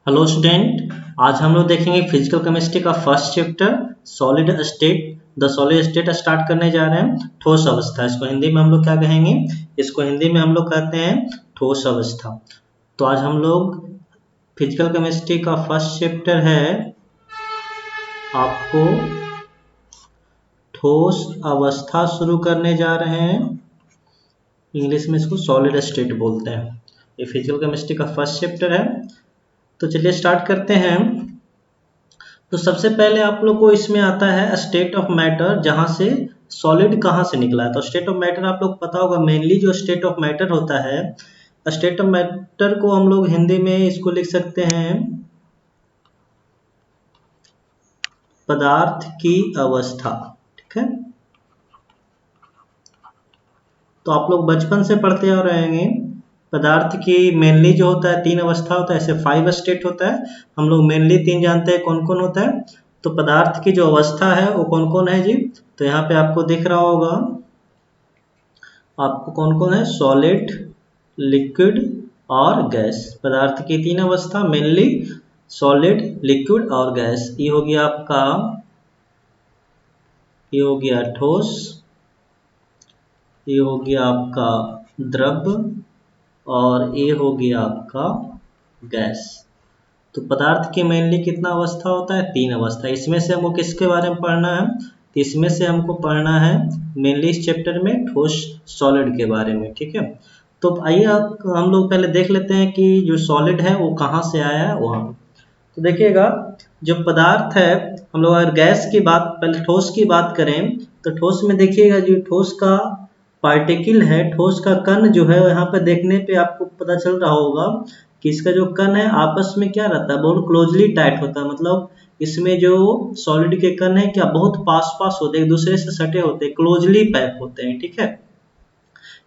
Hello student. आज हम लोग देखेंगे फिजिकल केमिस्ट्री का first chapter solid state. The solid state start करने जा रहे हैं। ठोस अवस्था, इसको हिंदी में हम लोग क्या कहेंगे? इसको हिंदी में हम लोग कहते हैं ठोस अवस्था। तो आज हम लोग फिजिकल केमिस्ट्री का फर्स्ट चैप्टर है, आपको ठोस अवस्था शुरू करने जा रहे हैं। इंग्लिश में इसको सॉलिड स्टेट बोलते हैं। ये फिजिकल केमिस्ट्री का फर्स्ट चैप्टर है। तो चलिए स्टार्ट करते हैं। तो सबसे पहले आप लोग को इसमें आता है स्टेट ऑफ मैटर, जहाँ से सॉलिड कहाँ से निकला है। तो स्टेट ऑफ मैटर आप लोग पता होगा, मेनली जो स्टेट ऑफ मैटर होता है, स्टेट ऑफ मैटर को हम लोग हिंदी में इसको लिख सकते हैं पदार्थ की अवस्था। ठीक है, तो आप लोग बचपन से पढ़ते आ रहे हैं पदार्थ की मेनली जो होता है तीन अवस्था होता है, ऐसे 5 स्टेट होता है। हम लोग मेनली 3 जानते हैं कौन कौन होता है। तो पदार्थ की जो अवस्था है वो कौन कौन है जी? तो यहाँ पे आपको दिख रहा होगा, आपको कौन कौन है? सॉलिड, लिक्विड और गैस। पदार्थ की 3 अवस्था मेनली सॉलिड, लिक्विड और गैस। ये हो गया आपका, ये हो गया ठोस, ये हो गया आपका द्रव और ये हो गया आपका गैस। तो पदार्थ की मेनली कितना अवस्था होता है? 3 अवस्था। इसमें से हमको किसके बारे में पढ़ना है? तो इसमें से हमको पढ़ना है मेनली इस चैप्टर में ठोस सॉलिड के बारे में। ठीक है, तो आइए हम लोग पहले देख लेते हैं कि जो सॉलिड है वो कहाँ से आया है वहाँ। तो देखिएगा, जो पदार्थ है, हम लोग अगर गैस की बात, पहले ठोस की बात करें तो ठोस में देखिएगा, जो ठोस का पार्टिकल है, ठोस का कण जो है, यहाँ पे देखने पे आपको पता चल रहा होगा कि इसका जो कण है आपस में क्या रहता है, बहुत क्लोजली टाइट होता है। मतलब इसमें जो सॉलिड के कण है क्या बहुत पास पास होते हैं, एक दूसरे से सटे होते हैं, क्लोजली पैक होते हैं। ठीक है,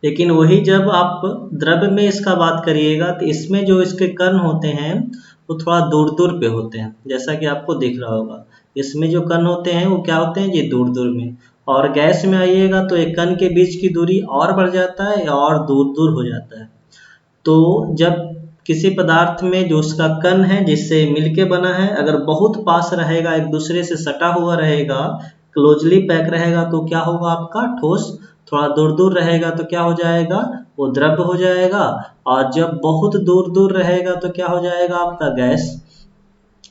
लेकिन वही जब आप द्रव्य में इसका बात करिएगा तो इसमें जो इसके कण होते हैं वो थोड़ा दूर दूर पे होते हैं, जैसा कि आपको दिख रहा होगा। इसमें जो कण होते हैं वो क्या होते हैं जी? दूर दूर में। और गैस में आइएगा तो एक कण के बीच की दूरी और बढ़ जाता है और दूर दूर हो जाता है। तो जब किसी पदार्थ में जो उसका कण है जिससे मिलके बना है, अगर बहुत पास रहेगा, एक दूसरे से सटा हुआ रहेगा, क्लोजली पैक रहेगा, तो क्या होगा आपका ठोस। थोड़ा दूर दूर रहेगा तो क्या हो जाएगा? वो द्रव हो जाएगा। और जब बहुत दूर दूर रहेगा तो क्या हो जाएगा आपका? गैस।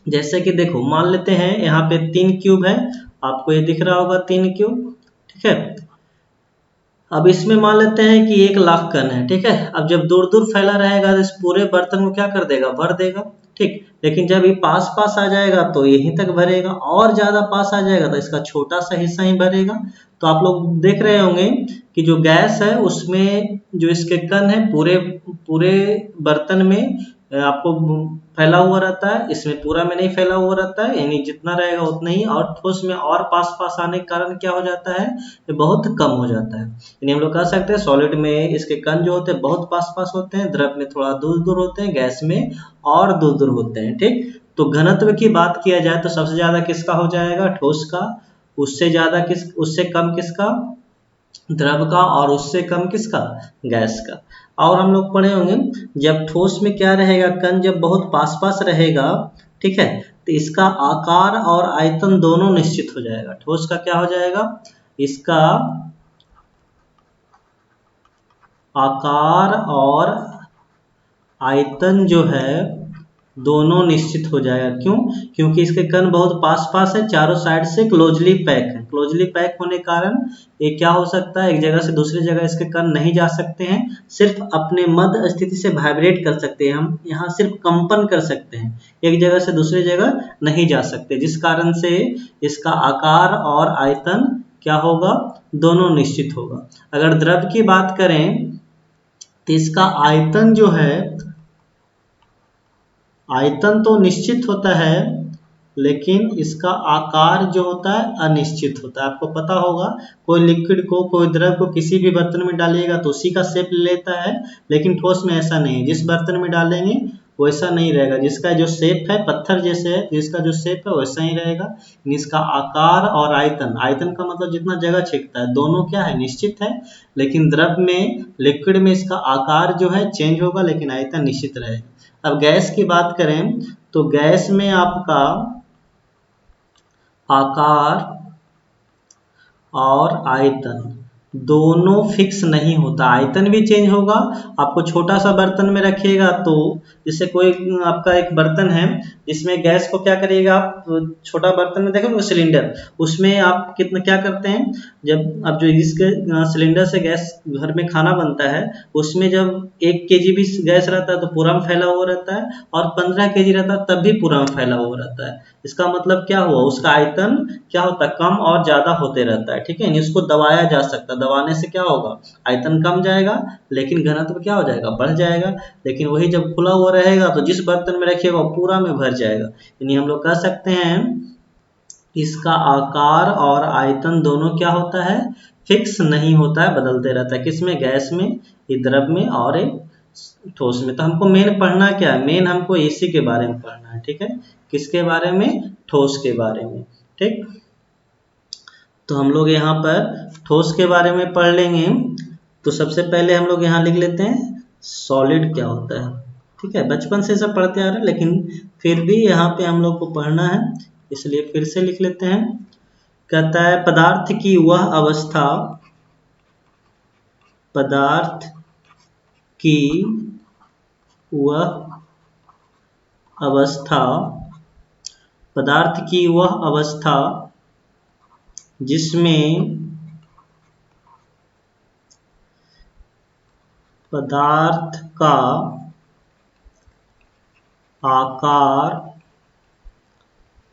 जैसे कि देखो, मान लेते हैं यहाँ पे 3 क्यूब है, आपको ये दिख रहा होगा 3 क्यूब। ठीक है, अब इसमें मान लेते हैं कि 1,00,000 कण है। ठीक है, अब जब दूर दूर फैला रहेगा तो इस पूरे बर्तन को क्या कर देगा? भर देगा। ठीक, लेकिन जब ये पास पास आ जाएगा तो यहीं तक भरेगा, और ज्यादा पास आ जाएगा तो इसका छोटा सा हिस्सा ही भरेगा। तो आप लोग देख रहे होंगे कि जो गैस है उसमें जो इसके कण है पूरे पूरे बर्तन में आपको फैला हुआ रहता है, इसमें पूरा में नहीं फैला हुआ रहता है, यानी जितना रहेगा उतना ही। और ठोस में और पास पास आने के कारण क्या हो जाता है? ये बहुत कम हो जाता है। यानी हम लोग कह सकते हैं सॉलिड में इसके कण जो होते हैं बहुत पास पास होते हैं, द्रव में थोड़ा दूर दूर होते हैं, गैस में और दूर दूर होते हैं। ठीक, तो घनत्व की बात किया जाए तो सबसे ज्यादा किसका हो जाएगा? ठोस का। उससे ज्यादा उससे कम किसका? द्रव का। और उससे कम किसका? गैस का। और हम लोग पढ़े होंगे, जब ठोस में क्या रहेगा, कण जब बहुत पास पास रहेगा, ठीक है, तो इसका आकार और आयतन दोनों निश्चित हो जाएगा। ठोस का क्या हो जाएगा? इसका आकार और आयतन जो है दोनों निश्चित हो जाएगा। क्यों? क्योंकि इसके कण बहुत पास पास है, चारों साइड से क्लोजली पैक है। क्लोजली पैक होने के कारण ये क्या हो सकता है, एक जगह से दूसरी जगह इसके कण नहीं जा सकते हैं, सिर्फ अपने मध्य स्थिति से वाइब्रेट कर सकते हैं। हम यहाँ सिर्फ कंपन कर सकते हैं, एक जगह से दूसरी जगह नहीं जा सकते, जिस कारण से इसका आकार और आयतन क्या होगा? दोनों निश्चित होगा। अगर द्रव की बात करें तो इसका आयतन जो है, आयतन तो निश्चित होता है लेकिन इसका आकार जो होता है अनिश्चित होता है। आपको पता होगा, कोई लिक्विड को, कोई द्रव को किसी भी बर्तन में डालिएगा तो उसी का शेप ले लेता है, लेकिन ठोस में ऐसा नहीं है। जिस बर्तन में डालेंगे वैसा नहीं रहेगा। जिसका जो शेप है पत्थर जैसे है, जिसका जो शेप है वैसा ही रहेगा। इसका आकार और आयतन, आयतन का मतलब जितना जगह छेदता है, दोनों क्या है, निश्चित है। लेकिन द्रव में, लिक्विड में इसका आकार जो है चेंज होगा, लेकिन आयतन निश्चित रहेगा। अब गैस की बात करें तो गैस में आपका आकार और आयतन दोनों फिक्स नहीं होता, आयतन भी चेंज होगा। आपको छोटा सा बर्तन में रखिएगा तो, जैसे कोई आपका एक बर्तन है जिसमें गैस को क्या करिएगा आप, छोटा बर्तन में देखोगे सिलेंडर, उसमें आप कितना क्या करते हैं, जब अब जो इसके सिलेंडर से गैस घर में खाना बनता है, उसमें जब 1 kg भी गैस रहता है तो पूरा में फैला हुआ रहता है, और 15 kg रहता है तब भी पूरा में फैला हुआ रहता है। इसका मतलब क्या हुआ, उसका आयतन क्या होता है, कम और ज्यादा होते रहता है। ठीक है, इसको दबाया जा सकता है, दबाने से क्या होगा, आयतन कम जाएगा लेकिन घनत्व क्या हो जाएगा, बढ़ जाएगा। लेकिन वही जब खुला हुआ रहेगा तो जिस बर्तन में रखिएगा वो पूरा में भर जाएगा। यानी हम लोग कह सकते हैं इसका आकार और आयतन दोनों क्या होता है, फिक्स नहीं होता है, बदलते रहता है। किसमें, गैस में, एक द्रव में और एक ठोस में। तो हमको मेन पढ़ना क्या है, मेन हमको इसी के बारे में पढ़ना है। ठीक है, किसके बारे में, ठोस के बारे में। ठीक, तो हम लोग यहाँ पर ठोस के बारे में पढ़ लेंगे। तो सबसे पहले हम लोग यहाँ लिख लेते हैं सॉलिड क्या होता है। ठीक है, बचपन से सब पढ़ते आ रहे हैं, लेकिन फिर भी यहाँ पे हम लोग को पढ़ना है, इसलिए फिर से लिख लेते हैं। कहता है पदार्थ की वह अवस्था, पदार्थ की वह अवस्था, पदार्थ की वह अवस्था जिसमें पदार्थ का आकार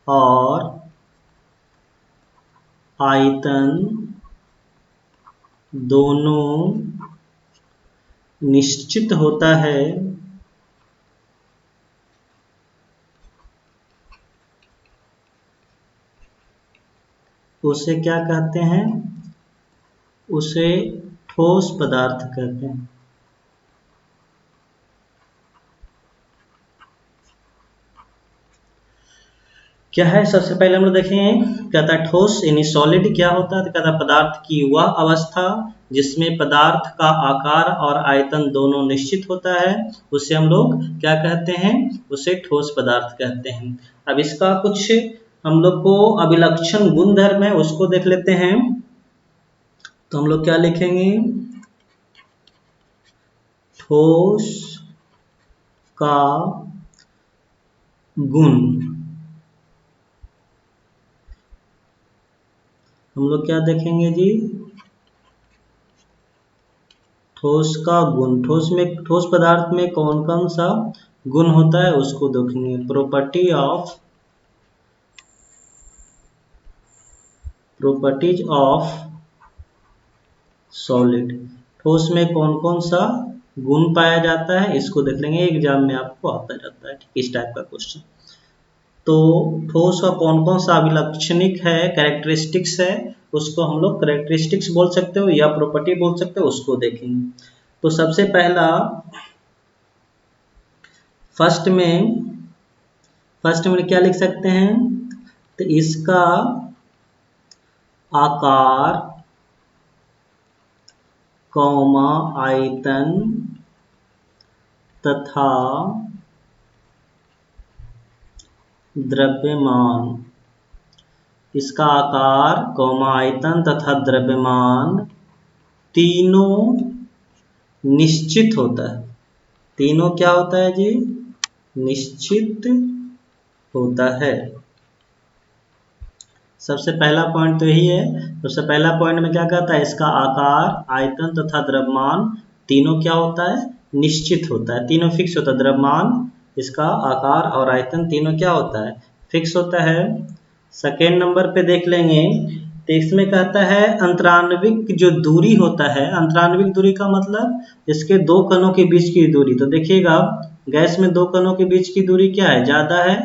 और आयतन दोनों निश्चित होता है, उसे क्या कहते हैं, उसे ठोस पदार्थ कहते हैं। क्या है, सबसे पहले हम लोग देखेंगे, कहता है ठोस यानी सॉलिड क्या होता है, तो कहता है पदार्थ की वह अवस्था जिसमें पदार्थ का आकार और आयतन दोनों निश्चित होता है, उसे हम लोग क्या कहते हैं, उसे ठोस पदार्थ कहते हैं। अब इसका कुछ हम लोग को अभिलक्षण गुण धर्म है, उसको देख लेते हैं। तो हम लोग क्या लिखेंगे, ठोस का गुण, हम लोग क्या देखेंगे जी, ठोस का गुण, ठोस में, ठोस पदार्थ में कौन कौन सा गुण होता है उसको देखेंगे। प्रॉपर्टीज ऑफ सॉलिड, ठोस में कौन कौन सा गुण पाया जाता है इसको देख लेंगे, एग्जाम में आपको आता रहता है इस टाइप का क्वेश्चन। तो ठोस का कौन कौन सा अभिलक्षणिक है, कैरेक्टरिस्टिक्स है, उसको हम लोग कैरेक्टरिस्टिक्स बोल सकते हो या प्रॉपर्टी बोल सकते हो, उसको देखेंगे। तो सबसे पहला फर्स्ट में क्या लिख सकते हैं, तो इसका आकार, कौमा आयतन तथा द्रव्यमान, इसका आकार, कौमा आयतन तथा द्रव्यमान तीनों निश्चित होता है। तीनों क्या होता है जी, निश्चित होता है। सबसे पहला पॉइंट तो यही है। सबसे पहला पॉइंट में क्या कहता है, इसका आकार, आयतन तथा द्रव्यमान तीनों क्या होता है, निश्चित होता है, तीनों फिक्स होता है। द्रव्यमान, इसका आकार और आयतन तीनों क्या होता है, फिक्स होता है। सेकेंड नंबर पे देख लेंगे, तो इसमें कहता है अंतराण्विक जो दूरी होता है, अंतराण्विक दूरी का मतलब इसके दो कणों के बीच की दूरी। तो देखिएगा गैस में दो कणों के बीच की दूरी क्या है, ज्यादा है,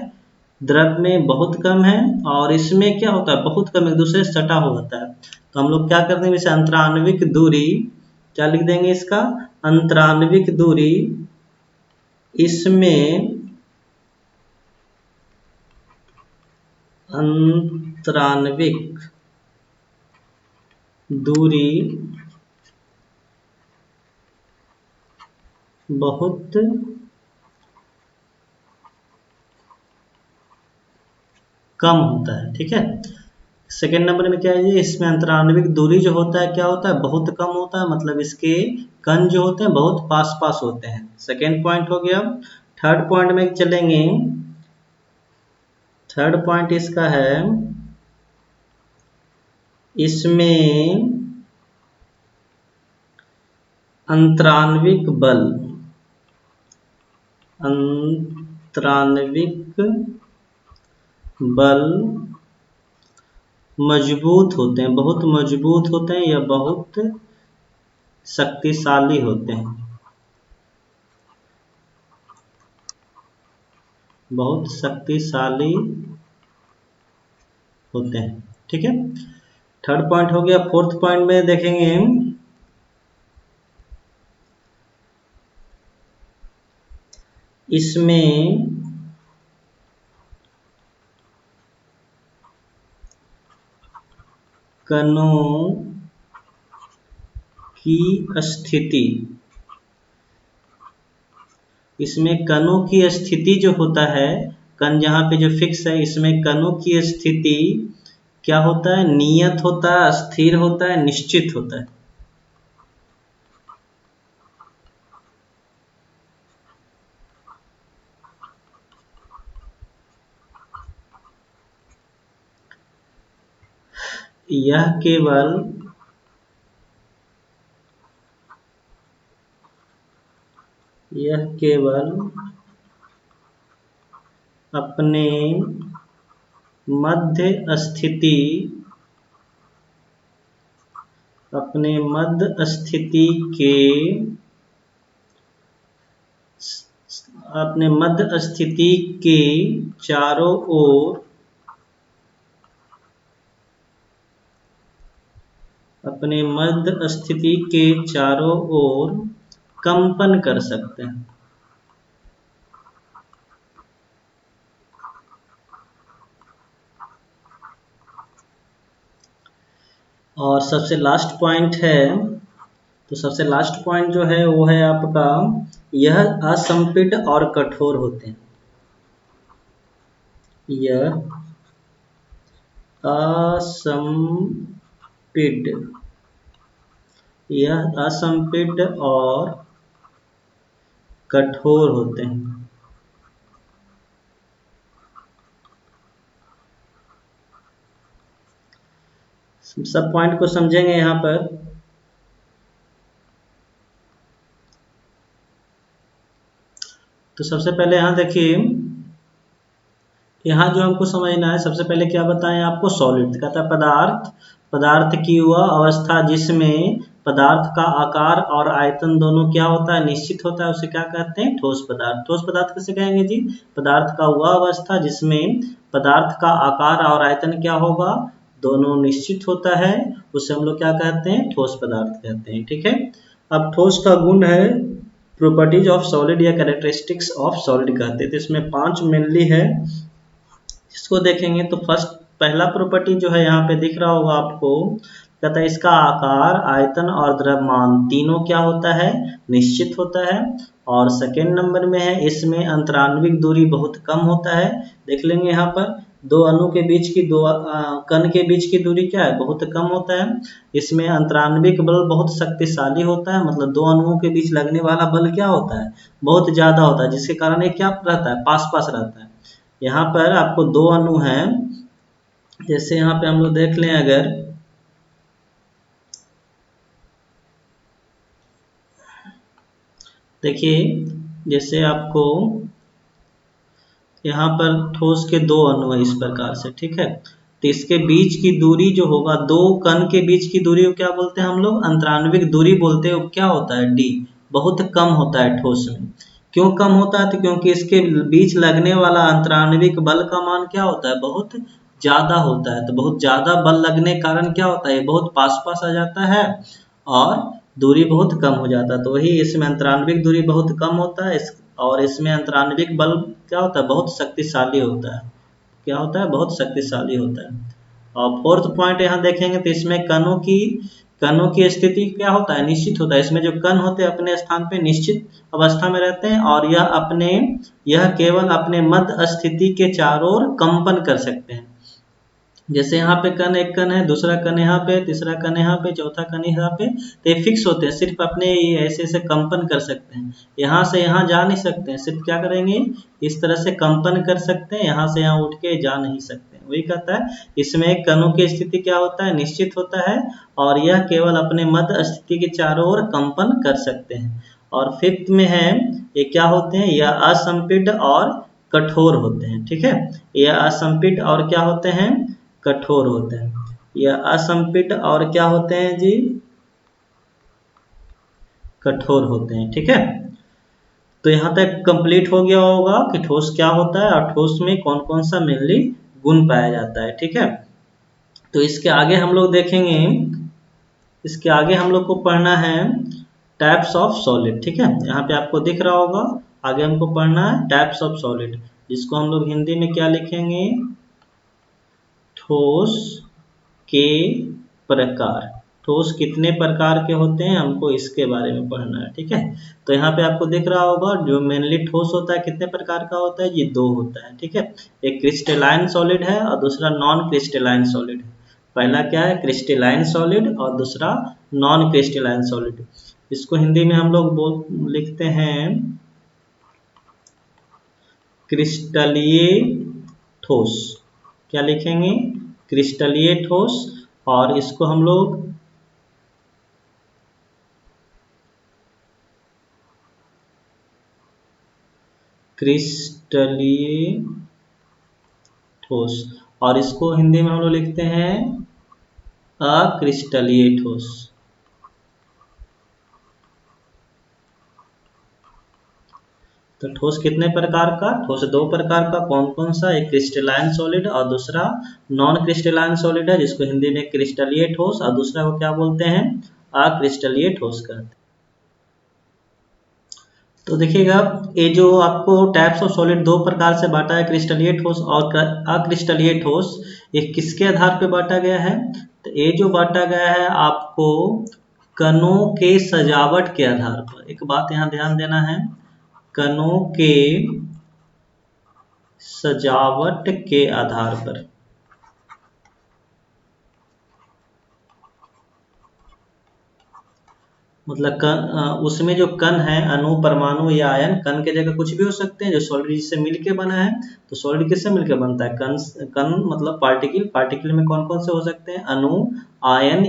द्रव में बहुत कम है, और इसमें क्या होता है, बहुत कम, एक दूसरे से सटा हुआ होता है। तो हम लोग क्या करते हैं, जैसे अंतराण्विक दूरी क्या लिख देंगे, इसका अंतराण्विक दूरी इसमें अंतराण्विक दूरी बहुत कम होता है। ठीक है, सेकेंड नंबर में क्या है जी, इसमें अंतराण्विक दूरी जो होता है क्या होता है, बहुत कम होता है, मतलब इसके कण जो होते हैं बहुत पास पास होते हैं। सेकेंड पॉइंट हो गया। थर्ड पॉइंट में चलेंगे। थर्ड पॉइंट इसका है, इसमें अंतराण्विक बल, अंतराण्विक बल मजबूत होते हैं, बहुत मजबूत होते हैं या बहुत शक्तिशाली होते हैं, बहुत शक्तिशाली होते हैं। ठीक है, थर्ड पॉइंट हो गया। फोर्थ पॉइंट में देखेंगे, इसमें कणों की स्थिति, इसमें कणों की स्थिति जो होता है, कण जहाँ पे जो फिक्स है, इसमें कणों की स्थिति क्या होता है, नियत होता है, स्थिर होता है, निश्चित होता है। यह केवल अपने मध्य स्थिति, अपने मध्य स्थिति के, अपने मध्य स्थिति के चारों ओर, अपने मध्य स्थिति के चारों ओर कंपन कर सकते हैं। और सबसे लास्ट पॉइंट है, तो सबसे लास्ट पॉइंट जो है वो है आपका, यह असंपीड और कठोर होते हैं। यह असंपीड, यह असंपीड और कठोर होते हैं। सब पॉइंट को समझेंगे यहाँ पर। तो सबसे पहले यहाँ देखिए, यहाँ जो हमको समझना है, सबसे पहले क्या बताएं आपको, सॉलिड कहता है पदार्थ, पदार्थ की वह अवस्था जिसमें पदार्थ का आकार और आयतन दोनों क्या होता है, निश्चित होता है, उसे क्या कहते हैं, ठोस पदार्थ। ठोस पदार्थ किसे कहेंगे जी, पदार्थ का वह अवस्था जिसमें पदार्थ का आकार और आयतन क्या होगा, दोनों निश्चित होता है, उसे हम लोग क्या कहते हैं, ठोस पदार्थ कहते हैं। ठीक है, अब ठोस का गुण है प्रॉपर्टीज ऑफ सॉलिड या कैरेक्टरिस्टिक्स ऑफ सॉलिड कहते हैं। तो इसमें 5 मेनली है, इसको देखेंगे तो फर्स्ट, पहला प्रॉपर्टी जो है यहाँ पे दिख रहा होगा आपको, कहता है इसका आकार, आयतन और द्रव्यमान तीनों क्या होता है, निश्चित होता है। और सेकेंड नंबर में है, इसमें अंतराण्विक दूरी बहुत कम होता है। देख लेंगे यहाँ पर दो अणु के बीच की, दो कण के बीच की दूरी क्या है, बहुत कम होता है। इसमें अंतराण्विक बल बहुत शक्तिशाली होता है, मतलब दो अणुओं के बीच लगने वाला बल क्या होता है, बहुत ज्यादा होता है, जिसके कारण ये क्या रहता है, पास पास रहता है। यहाँ पर आपको दो अणु हैं, जैसे यहाँ पे हम लोग देख लें, अगर देखिए, जैसे आपको यहाँ पर ठोस के दो अणु है इस प्रकार से, ठीक है, तो इसके बीच की दूरी जो होगा, दो कण के बीच की दूरी को क्या बोलते हैं हम लोग, अंतराण्विक दूरी बोलते हैं। वो क्या होता है, डी, बहुत कम होता है ठोस में। क्यों कम होता है, तो क्योंकि इसके बीच लगने वाला अंतराण्विक बल का मान क्या होता है, बहुत ज्यादा होता है। तो बहुत ज्यादा बल लगने के कारण क्या होता है, बहुत पास पास आ जाता है और दूरी बहुत कम हो जाता है। तो वही इसमें अंतराण्विक दूरी बहुत कम होता है, और इसमें अंतराण्विक बल क्या होता है, बहुत शक्तिशाली होता है। क्या होता है, बहुत शक्तिशाली होता है। और फोर्थ पॉइंट यहाँ देखेंगे तो इसमें कणों की स्थिति क्या होता है, निश्चित होता है। इसमें जो कण होते हैं अपने स्थान पे निश्चित अवस्था में रहते हैं और यह केवल अपने मध्य स्थिति के चारों ओर कंपन कर सकते हैं। जैसे यहाँ पे कण, एक कण है, दूसरा कण यहाँ पे, तीसरा कण यहाँ पे, चौथा कण यहाँ पे, तो ये फिक्स होते हैं, सिर्फ अपने ऐसे ऐसे कंपन कर सकते हैं, यहाँ से यहाँ जा नहीं सकते हैं। सिर्फ क्या करेंगे, इस तरह से कंपन कर सकते हैं, यहाँ से यहाँ उठ के जा नहीं सकते हैं। वही कहता है इसमें कणों की स्थिति क्या होता है, निश्चित होता है और यह केवल अपने मध्य स्थिति के चारों ओर कंपन कर सकते हैं। और फिफ्थ में है, ये क्या होते हैं, यह असंपीड्य और कठोर होते हैं। ठीक है, यह असंपीड्य और क्या होते हैं, कठोर होते हैं। यह असंपीड्य और क्या होते हैं जी, कठोर होते हैं। ठीक है, तो यहाँ तक कंप्लीट हो गया होगा कि ठोस क्या होता है और ठोस में कौन कौन सा मेनली गुण पाया जाता है। ठीक है, तो इसके आगे हम लोग देखेंगे, इसके आगे हम लोग को पढ़ना है टाइप्स ऑफ सॉलिड। ठीक है, यहाँ पे आपको दिख रहा होगा, आगे हमको पढ़ना है टाइप्स ऑफ सॉलिड, जिसको हम लोग हिंदी में क्या लिखेंगे, ठोस के प्रकार। ठोस कितने प्रकार के होते हैं, हमको इसके बारे में पढ़ना है। ठीक है, तो यहाँ पे आपको दिख रहा होगा जो मेनली ठोस होता है कितने प्रकार का होता है, ये दो होता है। ठीक है, एक क्रिस्टलाइन सॉलिड है और दूसरा नॉन क्रिस्टलाइन सॉलिड है। पहला क्या है, क्रिस्टलाइन सॉलिड और दूसरा नॉन क्रिस्टलाइन सॉलिड। इसको हिंदी में हम लोग लिखते हैं क्रिस्टलीय ठोस। क्या लिखेंगे, क्रिस्टलीय ठोस, और इसको हम लोग क्रिस्टलीय ठोस, और इसको हिंदी में हम लोग लिखते हैं अक्रिस्टलीय ठोस। तो ठोस कितने प्रकार का, ठोस दो प्रकार का, कौन कौन सा, एक क्रिस्टलाइन सॉलिड और दूसरा नॉन क्रिस्टलाइन सॉलिड है, जिसको हिंदी में क्रिस्टलीय ठोस और दूसरा को क्या बोलते हैं, अक्रिस्टलीय ठोस कहते हैं। तो देखिएगा, ये जो आपको टाइप्स ऑफ सॉलिड दो प्रकार से बांटा है, क्रिस्टलीय ठोस और अक्रिस्टलीय ठोस, ये किसके आधार पे बांटा गया है, तो ये जो बांटा गया है आपको कणों के सजावट के आधार पर। एक बात यहाँ ध्यान देना है, कणों के सजावट के आधार पर। मतलब उसमें जो कण है, अणु, परमाणु या आयन, कण के जगह कुछ भी हो सकते हैं। जो सॉलिड जिससे मिलके बना है, तो सॉलिड किससे मिलके बनता है, कण मतलब पार्टिकल। पार्टिकल में कौन कौन से हो सकते हैं, अणु, आयन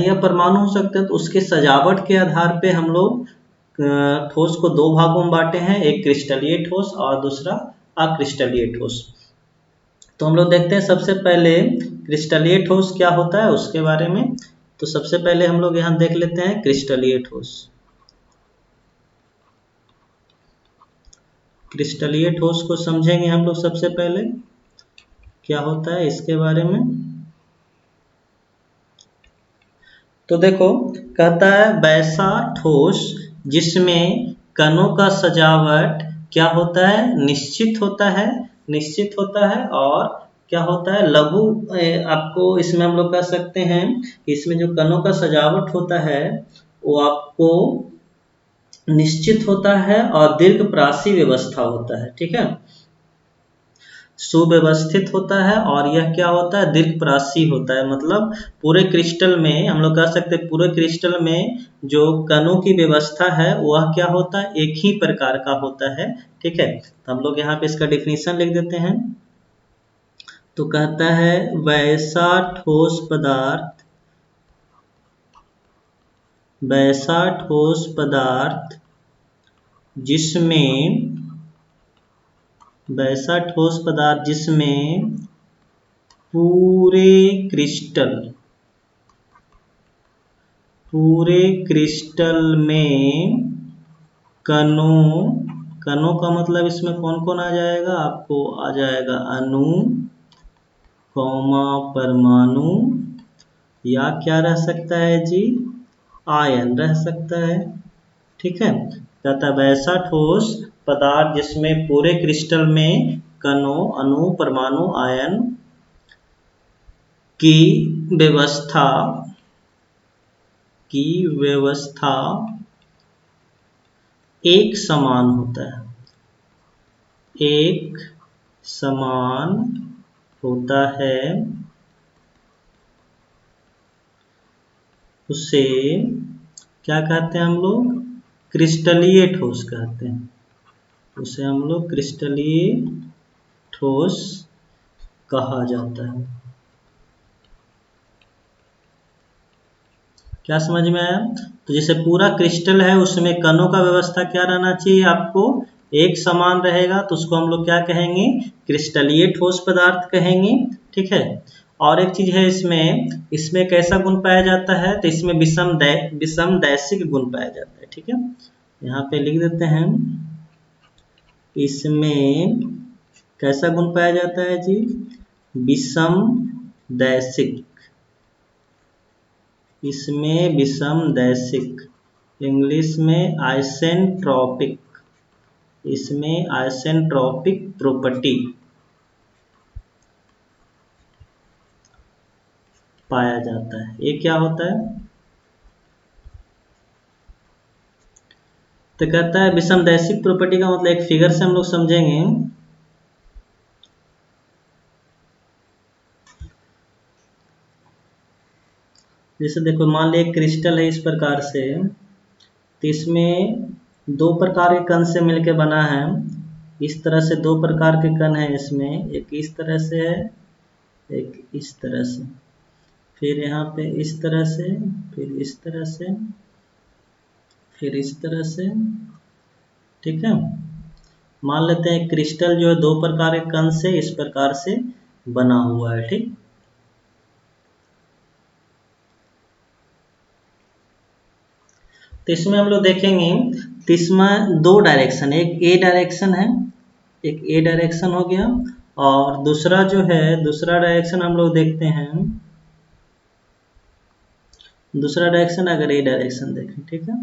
या परमाणु हो सकते हैं। तो उसके सजावट के आधार पे हम लोग ठोस को दो भागों में बांटे हैं, एक क्रिस्टलीय ठोस और दूसरा अक्रिस्टलीय ठोस। तो हम लोग देखते हैं सबसे पहले क्रिस्टलीय ठोस क्या होता है उसके बारे में। तो सबसे पहले हम लोग यहाँ देख लेते हैं क्रिस्टलीय ठोस। क्रिस्टलीय ठोस को समझेंगे हम लोग सबसे पहले क्या होता है इसके बारे में। तो देखो, कहता है वैसा ठोस जिसमें कणों का सजावट क्या होता है, निश्चित होता है, निश्चित होता है, और क्या होता है, लघु। आपको इसमें हम लोग कह सकते हैं कि इसमें जो कणों का सजावट होता है वो आपको निश्चित होता है और दीर्घप्रासी व्यवस्था होता है। ठीक है, सुव्यवस्थित होता है और यह क्या होता है, दीर्घप्रासी होता है। मतलब पूरे क्रिस्टल में हम लोग कह सकते हैं, पूरे क्रिस्टल में जो कणों की व्यवस्था है वह क्या होता है, एक ही प्रकार का होता है। ठीक है, तो हम लोग यहाँ पे इसका डिफिनीशन लिख देते हैं। तो कहता है वैसा ठोस पदार्थ, वैसा ठोस पदार्थ जिसमें, वैसा ठोस पदार्थ जिसमें पूरे क्रिस्टल में कणों का मतलब इसमें कौन कौन आ जाएगा, आपको आ जाएगा अणु, परमाणु, या क्या रह सकता है जी, आयन रह सकता है। ठीक है, कहता है वैसा ठोस पदार्थ जिसमें पूरे क्रिस्टल में कणों, अणु, परमाणु, आयन की व्यवस्था एक समान होता है, एक समान होता है, उसे क्या कहते हैं हम लोग? क्रिस्टलीय ठोस कहते हैं। उसे हम लोग क्रिस्टलीय ठोस कहा जाता है। क्या समझ में आया? तो जैसे पूरा क्रिस्टल है, उसमें कणों का व्यवस्था क्या रहना चाहिए आपको? एक समान रहेगा, तो उसको हम लोग क्या कहेंगे? क्रिस्टलीय ठोस पदार्थ कहेंगे। ठीक है। और एक चीज है इसमें कैसा गुण पाया जाता है? तो इसमें विषमदैशिक गुण पाया जाता है। ठीक है, यहाँ पे लिख देते हैं, इसमें कैसा गुण पाया जाता है जी? विषमदैशिक। इसमें विषमदैशिक, इंग्लिश में आइसेंट्रोपिक, इसमें आइसेंट्रोपिक प्रॉपर्टी पाया जाता है। ये क्या होता है? तो कहता है विषमदैशिक प्रॉपर्टी का मतलब एक फिगर से हम लोग समझेंगे। जैसे देखो, मान ली एक क्रिस्टल है इस प्रकार से, तो इसमें दो प्रकार के कण से मिलकर बना है। इस तरह से दो प्रकार के कण है इसमें, एक इस तरह से है, एक इस तरह से, फिर यहाँ पे इस तरह से, फिर इस तरह से, फिर इस तरह से। ठीक है, मान लेते हैं क्रिस्टल जो है दो प्रकार के कण से इस प्रकार से बना हुआ है। ठीक, तो इसमें हम लोग देखेंगे, तो इसमें दो डायरेक्शन, एक ए डायरेक्शन है, एक ए डायरेक्शन हो गया, और दूसरा जो है, दूसरा डायरेक्शन हम लोग देखते हैं, दूसरा डायरेक्शन अगर ए डायरेक्शन देखें। ठीक है,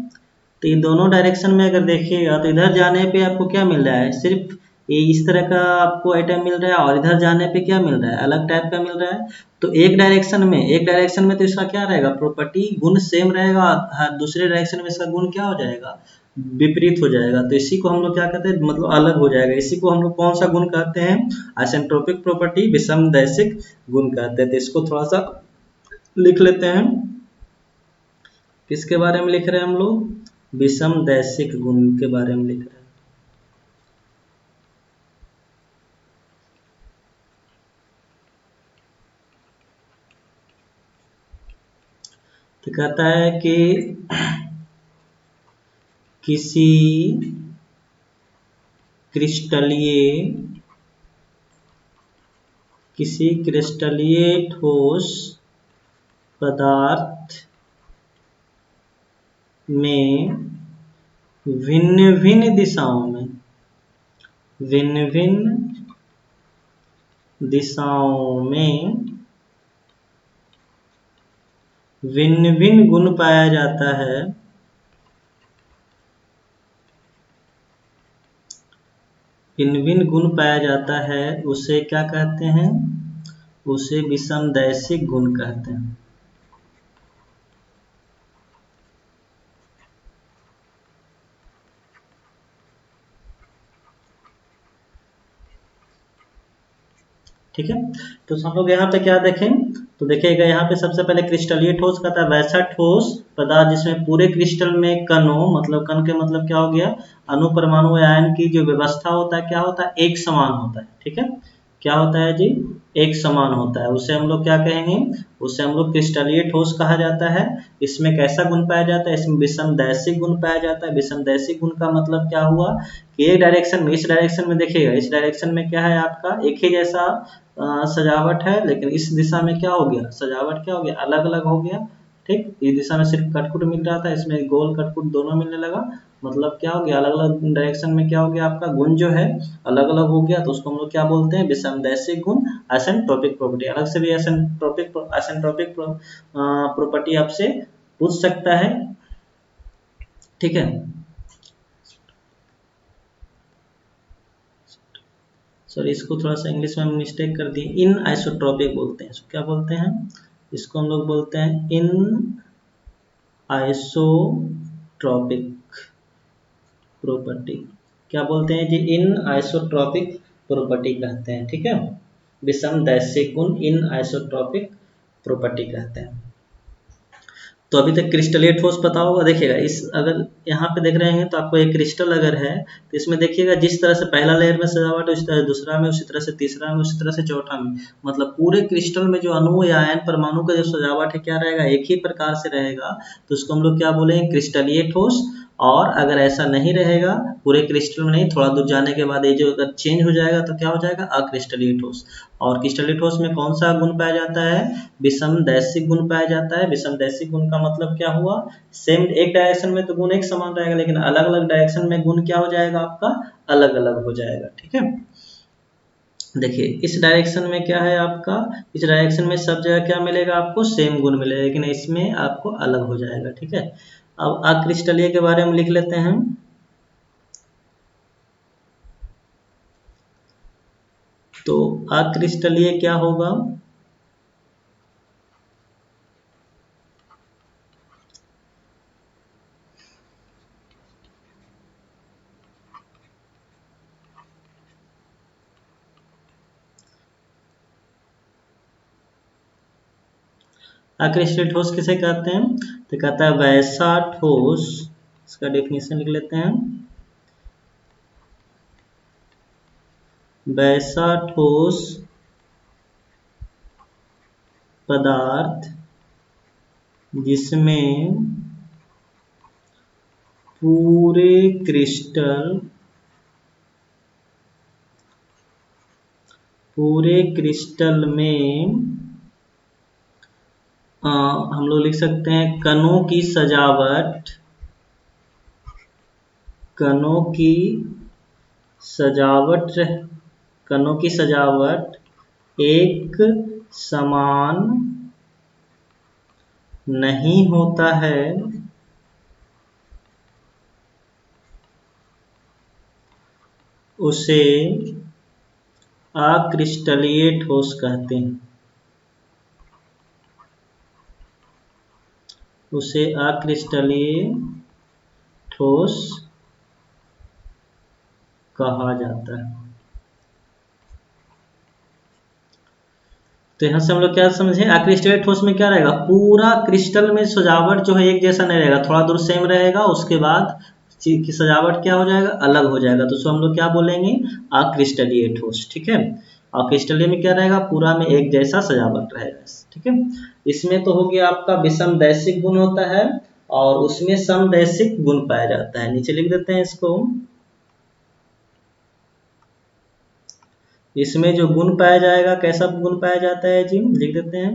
तो ये दोनों डायरेक्शन में अगर देखिएगा, तो इधर जाने पे आपको क्या मिल रहा है? सिर्फ ये इस तरह का आपको आइटम मिल रहा है, और इधर जाने पे क्या मिल रहा है? अलग टाइप का मिल रहा है। तो एक डायरेक्शन में तो इसका क्या रहेगा? प्रॉपर्टी गुण सेम रहेगा। दूसरे डायरेक्शन में इसका गुण क्या हो जाएगा? विपरीत हो जाएगा। तो इसी को हम लोग क्या कहते हैं? मतलब अलग हो जाएगा। इसी को हम लोग कौन सा गुण कहते हैं? आइसेंट्रोपिक प्रॉपर्टी, विषमदैशिक गुण कहते हैं। तो इसको थोड़ा सा लिख लेते हैं। किसके बारे में लिख रहे हैं हम लोग? विषमदैशिक गुण के बारे में लिख रहे हैं। तो कहता है कि किसी क्रिस्टलीय ठोस पदार्थ में भिन्न भिन्न दिशाओं में भिन्न भिन्न गुण पाया जाता है। भिन्न भिन्न गुण पाया जाता है, उसे क्या कहते हैं? उसे विषमदैशिक गुण कहते हैं। ठीक है, तो हम लोग यहाँ पे क्या देखें? तो देखिएगा, यहाँ पे सबसे पहले क्रिस्टलीय ठोस कहता है वैसा ठोस पदार्थ जिसमें पूरे क्रिस्टल में कणों, मतलब कण के मतलब क्या हो गया? अणु, परमाणु, आयन की जो व्यवस्था होता है, क्या होता है? एक समान होता है। ठीक है, क्या होता है जी? एक समान होता है। उसे हम लोग क्या कहेंगे? उसे हम लोग क्रिस्टलीय ठोस कहा जाता है। इसमें कैसा गुण पाया जाता है? इसमें विषमदैशिक गुण पाया जाता है। विषमदैशिक गुण का मतलब क्या हुआ? कि एक डायरेक्शन में, इस डायरेक्शन में देखिएगा, इस डायरेक्शन में क्या है आपका? एक ही जैसा सजावट है, लेकिन इस दिशा में क्या हो गया? सजावट क्या हो गया? अलग अलग हो गया। ठीक, इस दिशा में सिर्फ कटकुट मिल रहा था, इसमें गोल कटकुट दोनों मिलने लगा। मतलब क्या हो गया? अलग अलग डायरेक्शन में क्या हो गया? आपका गुण जो है अलग अलग हो गया। तो उसको हम लोग क्या बोलते हैं? विषमदैशिक गुण, आइसेंट्रोपिक प्रॉपर्टी। अलग से भी आइसेंट्रोपिक प्रॉपर्टी आपसे पूछ सकता है। ठीक है, सॉरी, इसको थोड़ा सा इंग्लिश में मिस्टेक कर दिए, इन आइसोट्रॉपिक बोलते हैं। इसको क्या बोलते हैं? इसको हम लोग बोलते हैं इन आइसोट्रॉपिक प्रॉपर्टी। क्या बोलते हैं जी? इन आइसोट्रॉपिक प्रॉपर्टी कहते हैं। ठीक है, विषमदैशिक गुण इन आइसोट्रॉपिक प्रॉपर्टी कहते हैं। तो अभी तक क्रिस्टलीय ठोस पता होगा। देखिएगा, इस अगर यहाँ पे देख रहे हैं तो आपको एक क्रिस्टल अगर है तो इसमें देखिएगा जिस तरह से पहला लेयर में सजावट, उसी तरह दूसरा में, उसी तरह से तीसरा में, उसी तरह से चौथा में, मतलब पूरे क्रिस्टल में जो अणु या आयन परमाणु का जो सजावट है क्या रहेगा? एक ही प्रकार से रहेगा। तो उसको हम लोग क्या बोलेंगे? क्रिस्टलीय ठोस। और अगर ऐसा नहीं रहेगा, पूरे क्रिस्टल में नहीं, थोड़ा दूर जाने के बाद ये जो अगर चेंज हो जाएगा तो क्या हो जाएगा? अक्रिस्टलीय ठोस। और क्रिस्टलीय ठोस में कौन सा गुण पाया जाता है? विषमदैशिक गुण पाया जाता है। विषमदैशिक गुण का मतलब क्या हुआ? सेम एक डायरेक्शन में तो गुण एक समान रहेगा, लेकिन अलग अलग डायरेक्शन में गुण क्या हो जाएगा? आपका अलग अलग हो जाएगा। ठीक है, देखिए इस डायरेक्शन में क्या है आपका? इस डायरेक्शन में सब जगह क्या मिलेगा आपको? सेम गुण मिलेगा, लेकिन इसमें आपको अलग हो जाएगा। ठीक है, अब अक्रिस्टलीय के बारे में लिख लेते हैं। तो अक्रिस्टलीय क्या होगा? अक्रिस्टलीय ठोस किसे कहते हैं? तो कहता है वैसा ठोस, इसका डेफिनेशन लिख लेते हैं। वैसा ठोस पदार्थ जिसमें पूरे क्रिस्टल में हम लोग लिख सकते हैं कणों की सजावट, कणों की सजावट एक समान नहीं होता है, उसे अक्रिस्टलीय ठोस कहते हैं। उसे अक्रिस्टलीय ठोस कहा जाता है। तो यहाँ से हम लोग क्या समझे? अक्रिस्टलीय ठोस में क्या रहेगा? पूरा क्रिस्टल में सजावट जो है एक जैसा नहीं रहेगा, थोड़ा दूर सेम रहेगा, उसके बाद की सजावट क्या हो जाएगा? अलग हो जाएगा। तो उसको हम लोग क्या बोलेंगे? अक्रिस्टलीय ठोस। ठीक है, और क्रिस्टलीय में क्या रहेगा? पूरा में एक जैसा सजावट रहेगा। ठीक है, इसमें तो हो गया आपका विषमदैशिक गुण होता है, और उसमें समदैशिक गुण पाया जाता है। नीचे लिख देते हैं इसको। इसमें जो गुण पाया जाएगा, कैसा गुण पाया जाता है जी? लिख देते हैं।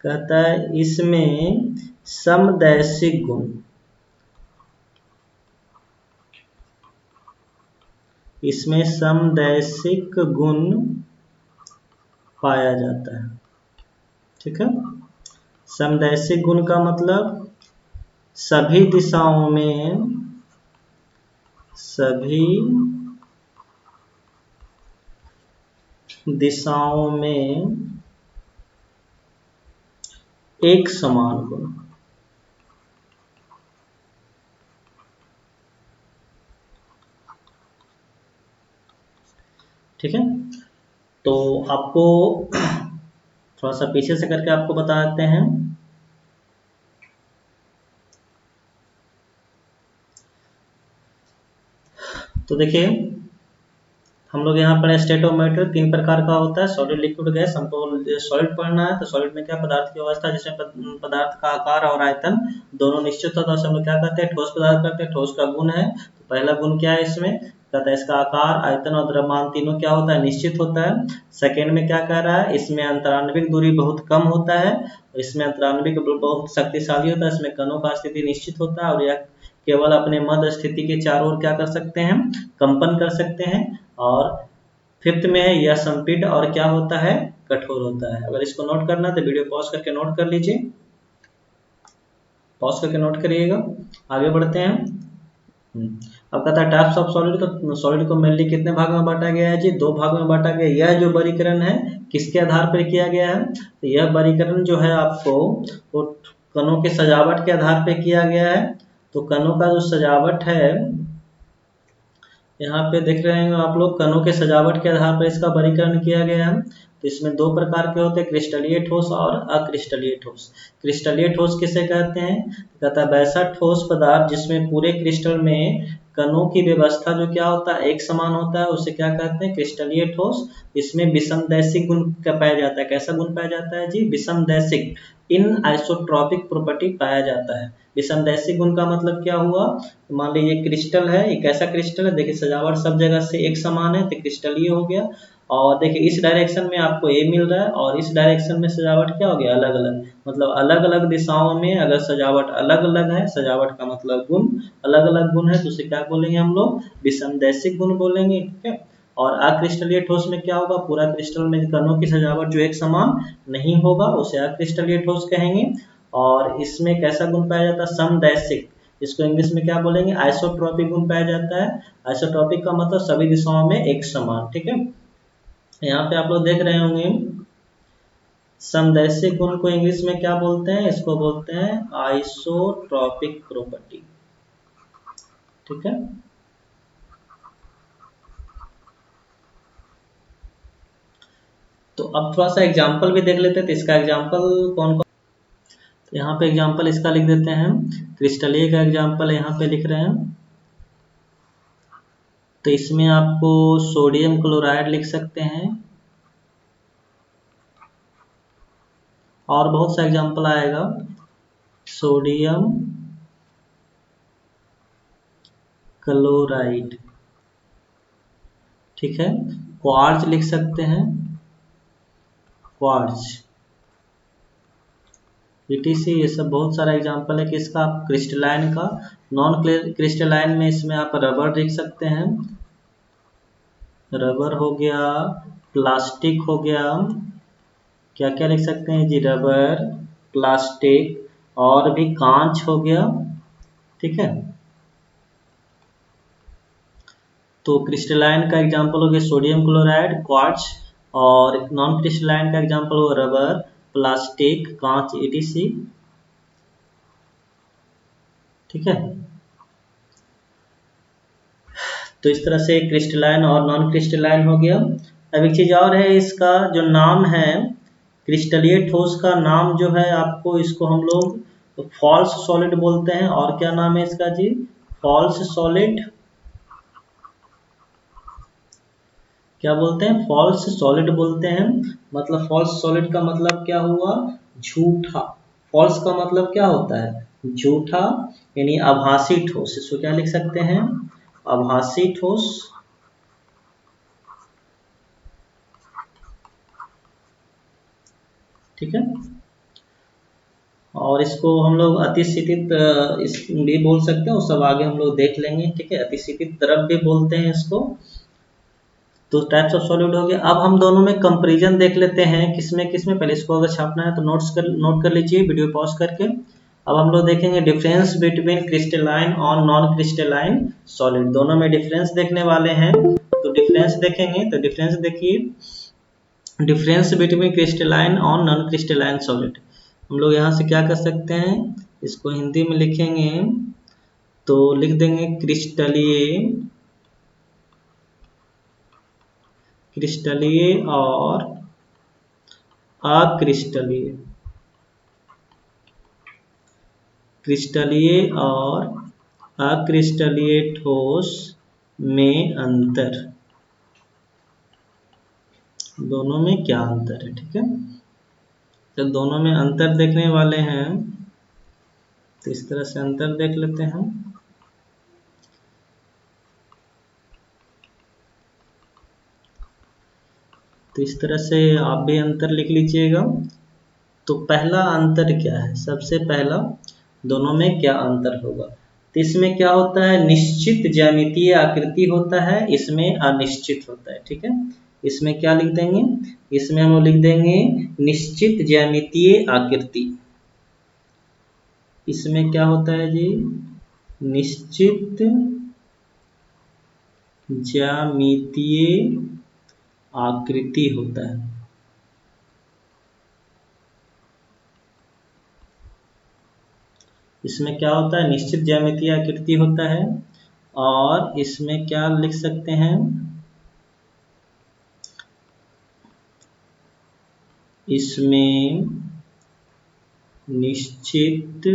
कहता है इसमें समदैशिक गुण, इसमें समदैशिक गुण पाया जाता है। ठीक है, समदैशिक गुण का मतलब सभी दिशाओं में एक समान गुण। ठीक है, तो आपको थोड़ा सा पीछे से करके आपको बताते हैं। तो देखिए, हम लोग यहाँ पर स्टेट ऑफ मैटर 3 प्रकार का होता है, सॉलिड, लिक्विड, गैस। हमको सॉलिड पढ़ना है, तो सॉलिड में क्या? पदार्थ की अवस्था, जिसमें पदार्थ का आकार और आयतन दोनों निश्चित होता है, उसे हम लोग क्या कहते हैं? ठोस पदार्थ कहते हैं। ठोस का गुण है, तो पहला गुण क्या है इसमें? कहता है इसका आकार, आयतन और द्रव्यमान तीनों क्या होता है? निश्चित होता है। सेकेंड में क्या कह रहा है? इसमें अंतराण्विक दूरी बहुत कम होता है, इसमें अंतराण्विक बहुत शक्तिशाली होता है, इसमें कणों का स्थिति निश्चित होता है, और यह केवल अपने मध्य स्थिति के चारों ओर क्या कर सकते हैं? कंपन कर सकते हैं। और फिफ्थ में है यह संपीड और क्या होता है? कठोर होता है। अगर इसको नोट करना तो वीडियो पॉज करके नोट कर लीजिए, पॉज करके नोट करिएगा। आगे बढ़ते हैं। अब कहता है टाइप्स ऑफ सॉलिड, तो सॉलिड को मेनली कितने भाग में बांटा गया है जी? 2 भाग में बांटा गया। यह जो वर्गीकरण है किसके आधार पर किया गया है? तो यह वर्गीकरण जो है आपको वो कणों के सजावट के आधार पर किया गया है। तो कणों का जो सजावट है, यहाँ पे देख रहे हैं आप लोग, कणों के सजावट के आधार पर इसका वर्गीकरण किया गया है। तो इसमें 2 प्रकार के होते हैं, क्रिस्टलीय ठोस और अक्रिस्टलीय ठोस। क्रिस्टलीय ठोस किसे कहते हैं? कहता है वैसा ठोस पदार्थ जिसमें पूरे क्रिस्टल में कणों की व्यवस्था जो क्या होता है, एक समान होता है, उसे क्या कहते हैं? क्रिस्टलीय ठोस। इसमें विषमदैशिक गुण पाया जाता है। कैसा गुण पाया जाता है जी? विषमदैशिक, इन आइसोट्रॉपिक प्रॉपर्टी पाया जाता है। विषमदैशिक गुण का मतलब क्या हुआ? मान लीजिए क्रिस्टल है, एक ऐसा क्रिस्टल है, देखिए सजावट सब जगह से एक समान है तो क्रिस्टलीय हो गया। और देखिए इस डायरेक्शन में आपको ए मिल रहा है और इस डायरेक्शन में सजावट क्या हो गया? अलग अलग। मतलब अलग अलग दिशाओं में अगर सजावट अलग अलग है, सजावट का मतलब गुण अलग अलग गुण है, तो उसे क्या बोलेंगे हम लोग? विषमदैशिक गुण बोलेंगे। ठीक है। और अक्रिस्टलीय ठोस में क्या होगा? पूरा क्रिस्टल में कणों की सजावट जो एक समान नहीं होगा, उसे अक्रिस्टलीय ठोस कहेंगे। और इसमें कैसा गुण पाया जाता है? समदैशिक। इसको इंग्लिश में क्या बोलेंगे? आइसोट्रॉपिक गुण पाया जाता है। आइसोट्रॉपिक का मतलब सभी दिशाओं में एक समान। ठीक है। यहाँ पे आप लोग देख रहे होंगे, समदैशिक गुण को इंग्लिश में क्या बोलते हैं? इसको बोलते हैं आइसोट्रॉपिक प्रॉपर्टी। ठीक है। तो अब थोड़ा सा एग्जाम्पल भी देख लेते हैं। तो इसका एग्जाम्पल कौन कौन? तो यहाँ पे एग्जाम्पल इसका लिख देते हैं। क्रिस्टलीय का एग्जाम्पल यहाँ पे लिख रहे हैं। तो इसमें आपको सोडियम क्लोराइड लिख सकते हैं और बहुत सा एग्जाम्पल आएगा। सोडियम क्लोराइड, ठीक है। क्वार्ज लिख सकते हैं, क्वार्ज, ETC, ये सब बहुत सारा एग्जाम्पल है कि इसका आप क्रिस्टलाइन का। नॉन क्रिस्टलाइन में इसमें आप रबर लिख सकते हैं, रबर हो गया, प्लास्टिक हो गया, क्या क्या लिख सकते हैं जी? रबर, प्लास्टिक और भी कांच हो गया। ठीक है। तो क्रिस्टलाइन का एग्जाम्पल हो गया सोडियम क्लोराइड, क्वार्ट्ज। और नॉन क्रिस्टलाइन का एग्जाम्पल हो रबर, प्लास्टिक, कांच, ETC। ठीक है। तो इस तरह से क्रिस्टलाइन और नॉन क्रिस्टलाइन हो गया। अब एक चीज और है, इसका जो नाम है क्रिस्टलीय ठोस का नाम जो है आपको, इसको हम लोग फॉल्स सॉलिड बोलते हैं। और क्या नाम है इसका जी? False solid. क्या बोलते हैं? फॉल्स सॉलिड बोलते हैं। मतलब फॉल्स सॉलिड का मतलब क्या हुआ? झूठा। फॉल्स का मतलब क्या होता है? झूठा, यानी आभासी ठोस। इसको क्या लिख सकते हैं? आभासी ठोस। ठीक है। और इसको हम लोग अतिशीतित इस भी बोल सकते हैं, वो सब आगे हम लोग देख लेंगे। ठीक है। अतिशीतित द्रव भी बोलते हैं इसको। तो टाइप्स ऑफ सॉलिड हो गया। अब हम दोनों में कंपैरिजन देख लेते हैं, किसमें किसमें। पहले इसको अगर छापना है तो नोट कर लीजिए वीडियो पॉज करके। अब हम लोग देखेंगे डिफरेंस बिटवीन क्रिस्टलाइन और नॉन क्रिस्टलाइन सॉलिड। दोनों में डिफरेंस देखने वाले हैं। तो डिफरेंस देखेंगे, तो डिफरेंस देखिए, डिफरेंस बिटवीन क्रिस्टलाइन और नॉन क्रिस्टलाइन सॉलिड। हम लोग यहाँ से क्या कर सकते हैं, इसको हिंदी में लिखेंगे तो लिख देंगे क्रिस्टलीय, क्रिस्टलीय और अक्रिस्टलीय, क्रिस्टलीय और अक्रिस्टलीय ठोस में अंतर। दोनों में क्या अंतर है? ठीक है। तो दोनों में अंतर देखने वाले हैं, तो इस तरह से अंतर देख लेते हैं। तो इस तरह से आप भी अंतर लिख लीजिएगा। तो पहला अंतर क्या है? सबसे पहला, दोनों में क्या अंतर होगा? तो इसमें क्या होता है? निश्चित ज्यामितीय आकृति होता है, इसमें अनिश्चित होता है। ठीक है। इसमें क्या लिख देंगे? इसमें हम लिख देंगे निश्चित ज्यामितीय आकृति। इसमें क्या होता है जी? निश्चित ज्यामितीय आकृति होता है। इसमें क्या होता है, निश्चित ज्यामितीय आकृति होता है। और इसमें क्या लिख सकते हैं, इसमें निश्चित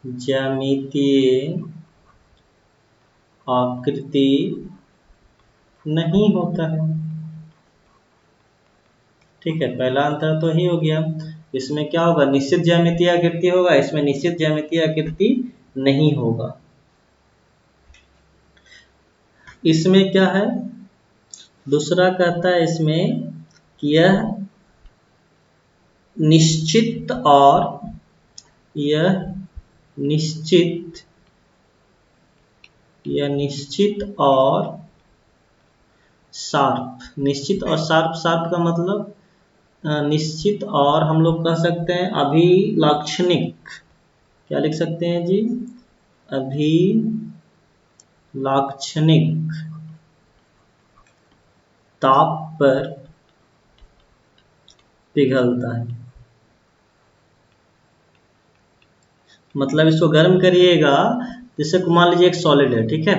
ज्यामितीय आकृति नहीं होता है। ठीक है, पहला अंतर तो ही हो गया। इसमें क्या होगा, निश्चित ज्यामितीय आकृति होगा, इसमें निश्चित ज्यामितीय आकृति नहीं होगा। इसमें क्या है, दूसरा कहता है इसमें कि यह निश्चित और शार्प। निश्चित और शार्प, शार्प का मतलब निश्चित और हम लोग कह सकते हैं अभिलाक्षणिक। क्या लिख सकते हैं जी, अभिलाक्षणिक ताप पर पिघलता है। मतलब इसको गर्म करिएगा, जैसे मान लीजिए एक सॉलिड है, ठीक है,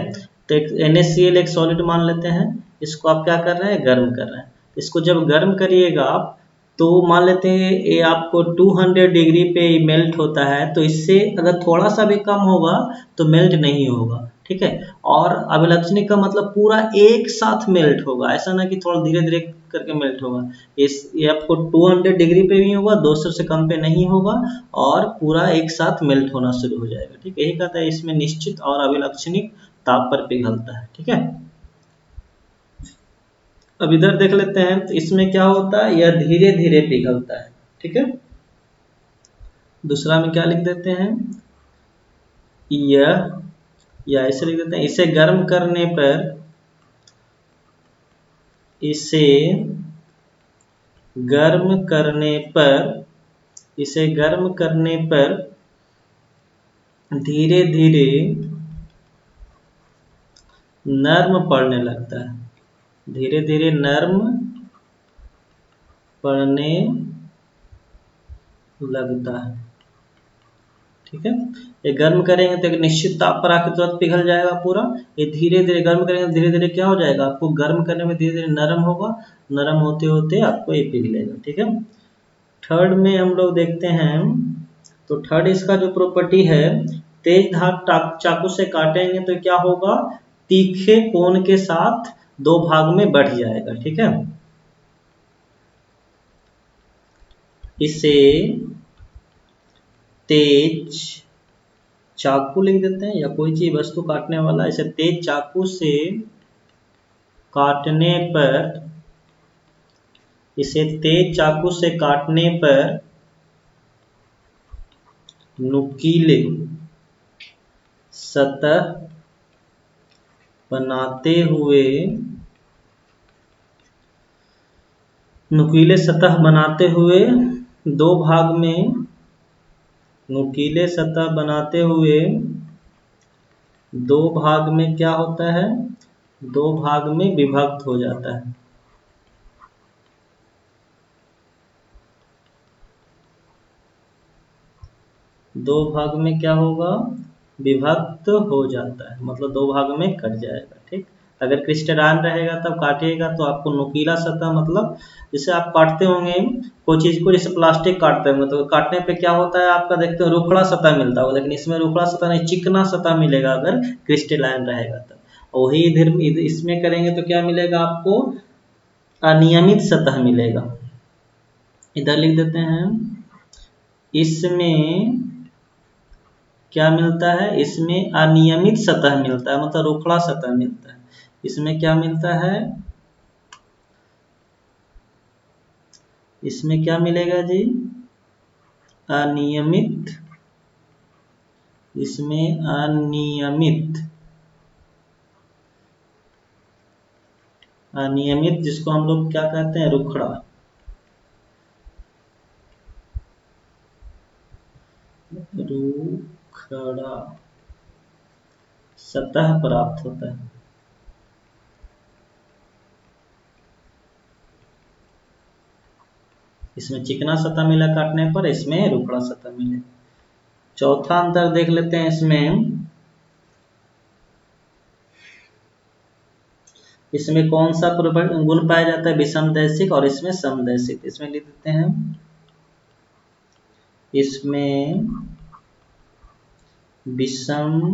तो एक NaCl एक सॉलिड मान लेते हैं, इसको आप क्या कर रहे हैं, गर्म कर रहे हैं। इसको जब गर्म करिएगा आप, तो मान लेते हैं ये आपको 200 डिग्री पे मेल्ट होता है, तो इससे अगर थोड़ा सा भी कम होगा तो मेल्ट नहीं होगा। ठीक है, और अभिलक्षणिक का मतलब पूरा एक साथ मेल्ट होगा, ऐसा ना कि थोड़ा धीरे धीरे करके मेल्ट होगा। ये आपको 200 डिग्री पे भी होगा, 200 से कम पे नहीं होगा, और पूरा एक साथ मेल्ट होना शुरू हो जाएगा। ठीक है, यही कहता है इसमें निश्चित और अभिलक्षणिक ताप पर पिघलता है। ठीक है, अब इधर देख लेते हैं, तो इसमें क्या होता है, यह धीरे धीरे पिघलता है। ठीक है, दूसरा में क्या लिख देते हैं, यह, या ऐसे लिख देते हैं, इसे गर्म करने पर, इसे गर्म करने पर, इसे गर्म करने पर धीरे धीरे नर्म पड़ने लगता है, धीरे धीरे नर्म पड़ने लगता है। ठीक है, ये गर्म करेंगे तो एक निश्चित ताप पर आके तुरंत पिघल जाएगा पूरा। ये धीरे धीरे गर्म करेंगे, धीरे धीरे क्या हो जाएगा, आपको गर्म करने में धीरे धीरे नरम होगा, नरम होते होते आपको ये पिघलेगा। ठीक है, थर्ड में हम लोग देखते हैं, तो थर्ड इसका जो प्रॉपर्टी है, तेज धार चाकू से काटेंगे तो क्या होगा, तीखे कोण के साथ दो भाग में बढ़ जाएगा। ठीक है, इसे तेज चाकू लिख देते हैं, या कोई चीज वस्तु काटने वाला, इसे तेज चाकू से काटने पर, इसे तेज चाकू से काटने पर नुकीले सतह बनाते हुए, नुकीले सतह बनाते हुए दो भाग में, नुकीले सतह बनाते हुए दो भाग में क्या होता है, दो भाग में विभक्त हो जाता है। दो भाग में क्या होगा, विभक्त हो जाता है, मतलब दो भाग में कट जाएगा। ठीक, अगर क्रिस्टलाइन रहेगा तब काटिएगा तो आपको नुकीला सतह, मतलब जैसे आप काटते होंगे कोई चीज को, जैसे प्लास्टिक काटते होंगे, तो काटने पे क्या होता है आपका, देखते हो रुखड़ा सतह मिलता होगा, लेकिन इसमें रुखड़ा सतह नहीं, चिकना सतह मिलेगा अगर क्रिस्टलाइन रहेगा तब। वही इधर इसमें करेंगे तो क्या मिलेगा आपको, अनियमित सतह मिलेगा। इधर लिख देते हैं, इसमें क्या मिलता है, इसमें अनियमित सतह मिलता है, मतलब रुखड़ा सतह मिलता है। इसमें क्या मिलता है, इसमें क्या मिलेगा जी, अनियमित, इसमें अनियमित, अनियमित जिसको हम लोग क्या कहते हैं, रुखड़ा, रुखड़ा सतह प्राप्त होता है। इसमें चिकना सतह मिला काटने पर, इसमें रुखड़ा सतह मिले। चौथा अंतर देख लेते हैं इसमें कौन सा गुण पाया जाता है, विषमदैशिक, और इसमें समदैशिक। इसमें लिख देते हैं, इसमें विषमदैशिक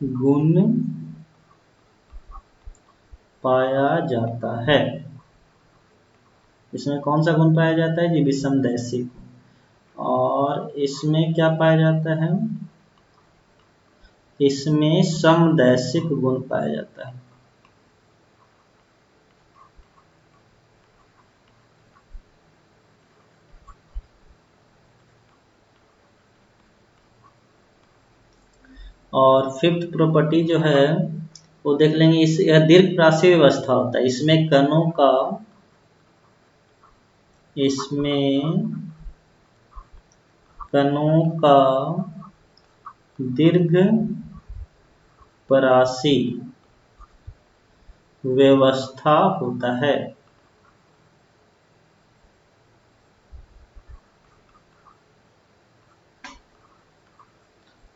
गुण पाया जाता है। इसमें कौन सा गुण पाया जाता है जी, विषमदैशिक। और इसमें क्या पाया जाता है, इसमें समदैशिक गुण पाया जाता है। और फिफ्थ प्रॉपर्टी जो है वो देख लेंगे, इस दीर्घ प्रासी व्यवस्था होता है। इसमें कणों का दीर्घ प्रासी व्यवस्था होता है।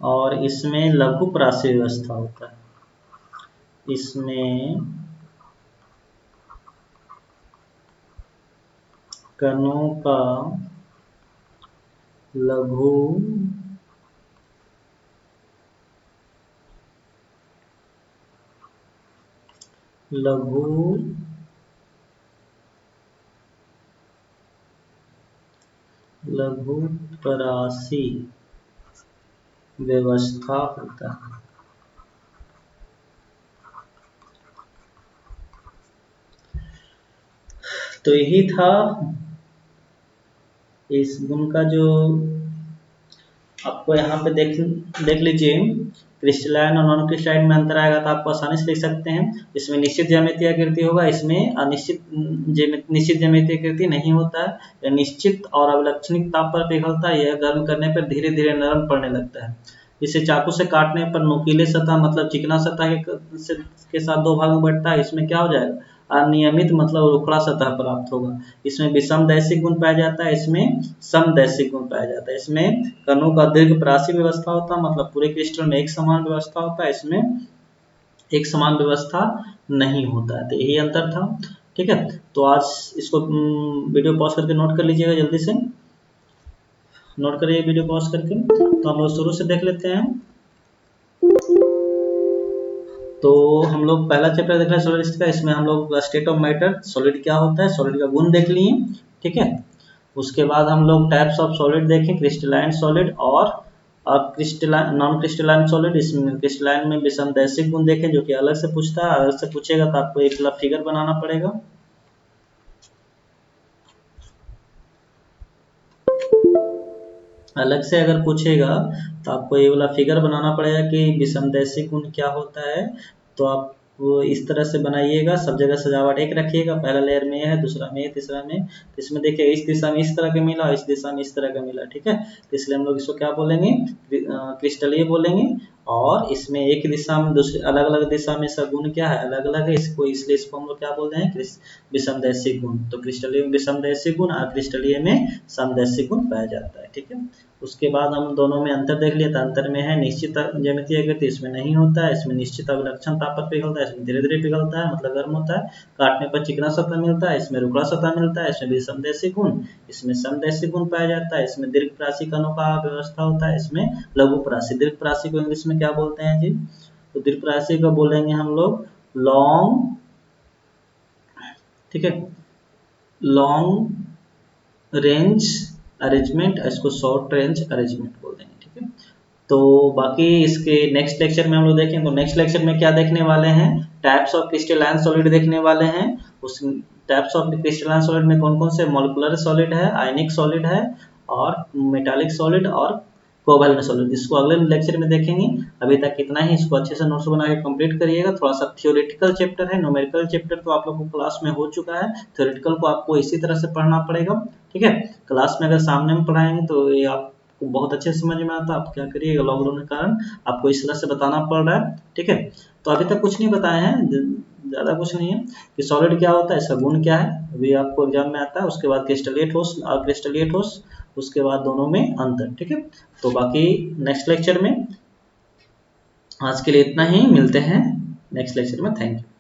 और इसमें लघु प्रासी व्यवस्था होता है। इसमें कणों का लघु प्रासी व्यवस्था होता है। तो यही था इस गुण का, जो आपको यहाँ पे देख लीजिए, क्रिस्टलाइन और नॉन क्रिस्टलाइन में अंतर आएगा तो आपको आसानी से लिख सकते हैं। इसमें निश्चित ज्यामितीय आकृति होगा, इसमें निश्चित ज्यामितीय आकृति नहीं होता है। यह निश्चित और अवलक्षणिक ताप पर पिघलता है। यह गर्म करने पर धीरे धीरे नरम पड़ने लगता है। इसे चाकू से काटने पर नुकीले सतह मतलब चिकना सतह के साथ दो भाग में बढ़ता है। इसमें क्या हो जाएगा, अनियमित मतलब रुखड़ा सतह प्राप्त होगा। इसमें विषमदैशिक गुण पाया जाता है, इसमें समदैशिक गुण पाया जाता है। इसमें कणों का दीर्घ प्रासी व्यवस्था होता है, मतलब पूरे क्रिस्टल में एक समान व्यवस्था होता है, इसमें एक समान व्यवस्था नहीं होता है। तो यही अंतर था। ठीक है, तो आज इसको वीडियो पॉज करके नोट कर लीजिएगा, जल्दी से नोट करिए वीडियो पॉज करके। तो हम लोग शुरू से देख लेते हैं। तो हम लोग पहला चैप्टर देख रहे हैं सॉलिड का। इसमें हम लोग स्टेट ऑफ मैटर, सॉलिड क्या होता है, सॉलिड का गुण देख लिए। ठीक है, उसके बाद हम लोग टाइप्स ऑफ सॉलिड देखें, क्रिस्टलाइन सॉलिड और क्रिस्टलाइन नॉन क्रिस्टलाइन सॉलिड। इसमें क्रिस्टलाइन में विषमदैशिक गुण देखें, जो कि अलग से पूछता है। अलग से पूछेगा तो आपको एक फिगर बनाना पड़ेगा। अलग से अगर पूछेगा तो आपको ये वाला फिगर बनाना पड़ेगा कि विषमदैशिक गुण क्या होता है। तो आप वो इस तरह से बनाइएगा, सब जगह सजावट एक रखिएगा। पहला लेयर में है, दूसरा में, तीसरा में। तो इसमें देखिए इस दिशा में इस तरह का मिला, इस दिशा में इस तरह का मिला। ठीक है, तो इसलिए हम लोग इसको क्या बोलेंगे, क्रिस्टलीय बोलेंगे। और इसमें एक दिशा में, दूसरे अलग अलग दिशा में सब गुण क्या है, अलग अलग है। इसको इसलिए इसको हम लोग क्या बोलते हैं, विषमदैशिक गुण। तो क्रिस्टलीय में विषमदैशिक गुण और क्रिस्टलीय में समदैशिक गुण पाया जाता है। ठीक है, उसके बाद हम दोनों में अंतर देख लिए। तो अंतर में है निश्चित ज्यामितीय आकृति, इसमें नहीं होता है। इसमें निश्चित अवलक्षण ताप पर पिघलता है, इसमें धीरे धीरे पिघलता है, मतलब गर्म होता है। काटने पर चिकना सतह मिलता है, इसमें रुखड़ा सतह मिलता है। इसमें विषमदैशिक गुण, इसमें समदैशिक गुण पाया जाता है। इसमें दीर्घ प्रासी कणों का व्यवस्था होता है, इसमें लघु प्रासी। दीर्घ प्रासी को इंग्लिश में क्या बोलते हैं जी, तो दीर्घ प्रासी को बोलेंगे हम लोग लॉन्ग, ठीक है, लॉन्ग रेंज अरेंजमेंट, इसको शॉर्ट रेंज अरेंजमेंट बोल देंगे। ठीक है, तो बाकी इसके नेक्स्ट लेक्चर में हम लोग देखें। तो नेक्स्ट लेक्चर में क्या देखने वाले हैं, टाइप्स ऑफ क्रिस्टलाइन सॉलिड देखने वाले हैं। उस टाइप्स ऑफ क्रिस्टलाइन सॉलिड में कौन कौन से, मॉलिक्यूलर सॉलिड है, आयनिक सॉलिड है, और मेटालिक सॉलिड, और कोवैलेंट सॉलिड। इसको अगले लेक्चर में देखेंगे। अभी तक इतना ही। इसको अच्छे से नोट्स बना के कंप्लीट करिएगा। थोड़ा सा थियोरेटिकल चैप्टर है, न्यूमेरिकल चैप्टर तो आप लोग को क्लास में हो चुका है। थियोरेटिकल को आपको इसी तरह से पढ़ना पड़ेगा। ठीक है, क्लास में अगर सामने में पढ़ाएंगे तो ये आप आपको बहुत अच्छे से समझ में आता, आप क्या करिएगा, लॉकडाउन के कारण आपको इस तरह से बताना पड़ रहा है, ठीक है। तो अभी तक कुछ नहीं बताए हैं, ज़्यादा कुछ नहीं है कि सॉलिड क्या होता है, इसका गुण क्या है, अभी आपको एग्जाम में आता है। उसके बाद क्रिस्टलीय ठोस, उसके बाद दोनों में अंतर, ठीक है। तो बाकी नेक्स्ट लेक्चर में, आज के लिए इतना ही, मिलते हैं नेक्स्ट लेक्चर में। Thank you.